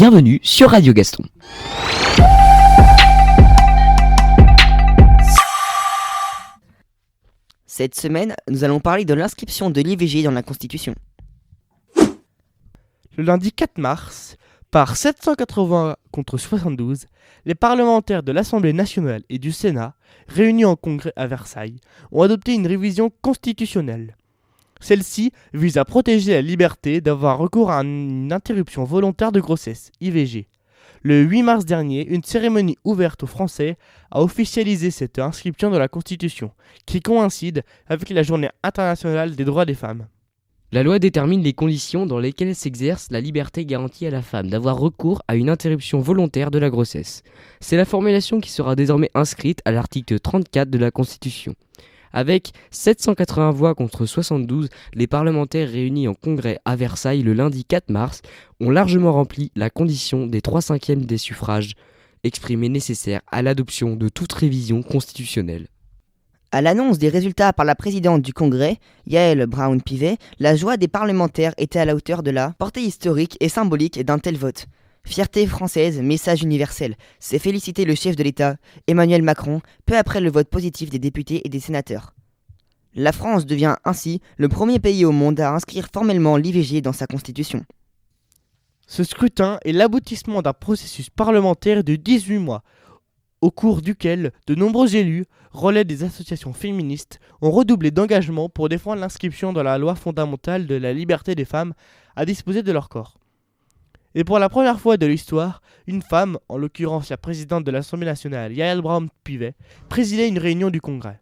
bienvenue sur Radio Gaston. Cette semaine, nous allons parler de l'inscription de l'IVG dans la Constitution. Le lundi 4 mars, par 780 contre 72, les parlementaires de l'Assemblée nationale et du Sénat, réunis en congrès à Versailles, ont adopté une révision constitutionnelle. Celle-ci vise à protéger la liberté d'avoir recours à une interruption volontaire de grossesse, IVG. Le 8 mars dernier, une cérémonie ouverte aux Français a officialisé cette inscription dans la Constitution, qui coïncide avec la Journée internationale des droits des femmes. La loi détermine les conditions dans lesquelles s'exerce la liberté garantie à la femme d'avoir recours à une interruption volontaire de la grossesse. C'est la formulation qui sera désormais inscrite à l'article 34 de la Constitution. Avec 780 voix contre 72, les parlementaires réunis en congrès à Versailles le lundi 4 mars ont largement rempli la condition des 3/5 des suffrages exprimés nécessaires à l'adoption de toute révision constitutionnelle. À l'annonce des résultats par la présidente du Congrès, Yaël Braun-Pivet, la joie des parlementaires était à la hauteur de la portée historique et symbolique d'un tel vote. Fierté française, message universel, c'est féliciter le chef de l'État, Emmanuel Macron, peu après le vote positif des députés et des sénateurs. La France devient ainsi le premier pays au monde à inscrire formellement l'IVG dans sa constitution. Ce scrutin est l'aboutissement d'un processus parlementaire de 18 mois, au cours duquel de nombreux élus, relais des associations féministes, ont redoublé d'engagement pour défendre l'inscription dans la loi fondamentale de la liberté des femmes à disposer de leur corps. Et pour la première fois de l'histoire, une femme, en l'occurrence la présidente de l'Assemblée nationale, Yaël Braun-Pivet, présidait une réunion du Congrès.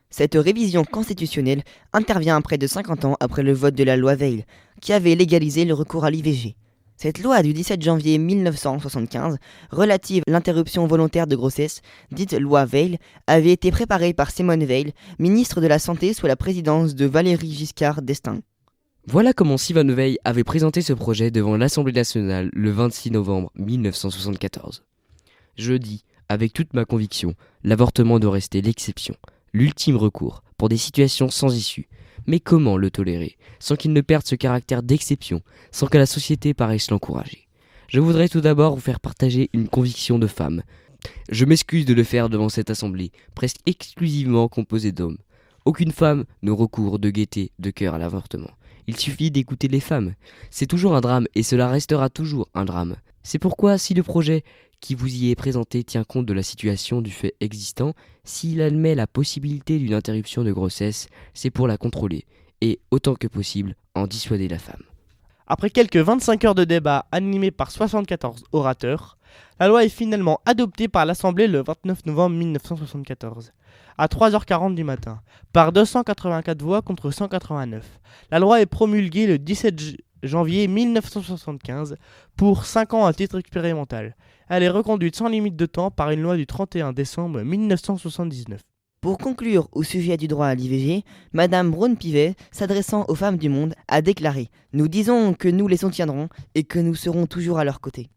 Cette révision constitutionnelle intervient près de 50 ans après le vote de la loi Veil, qui avait légalisé le recours à l'IVG. Cette loi du 17 janvier 1975, relative à l'interruption volontaire de grossesse, dite loi Veil, avait été préparée par Simone Veil, ministre de la Santé sous la présidence de Valéry Giscard d'Estaing. Voilà comment Simone Veil avait présenté ce projet devant l'Assemblée nationale le 26 novembre 1974. Je dis, avec toute ma conviction, l'avortement doit rester l'exception, l'ultime recours, pour des situations sans issue. Mais comment le tolérer, sans qu'il ne perde ce caractère d'exception, sans que la société paraisse l'encourager ? Je voudrais tout d'abord vous faire partager une conviction de femme. Je m'excuse de le faire devant cette assemblée, presque exclusivement composée d'hommes. Aucune femme ne recourt de gaieté de cœur à l'avortement. Il suffit d'écouter les femmes. C'est toujours un drame et cela restera toujours un drame. C'est pourquoi si le projet qui vous y est présenté tient compte de la situation du fait existant, s'il admet la possibilité d'une interruption de grossesse, c'est pour la contrôler et, autant que possible, en dissuader la femme. Après quelques 25 heures de débat animés par 74 orateurs, la loi est finalement adoptée par l'Assemblée le 29 novembre 1974, à 3h40 du matin, par 284 voix contre 189. La loi est promulguée le 17 janvier 1975 pour 5 ans à titre expérimental. Elle est reconduite sans limite de temps par une loi du 31 décembre 1979. Pour conclure au sujet du droit à l'IVG, Madame Braun-Pivet, s'adressant aux femmes du monde, a déclaré « Nous disons que nous les soutiendrons et que nous serons toujours à leur côté ».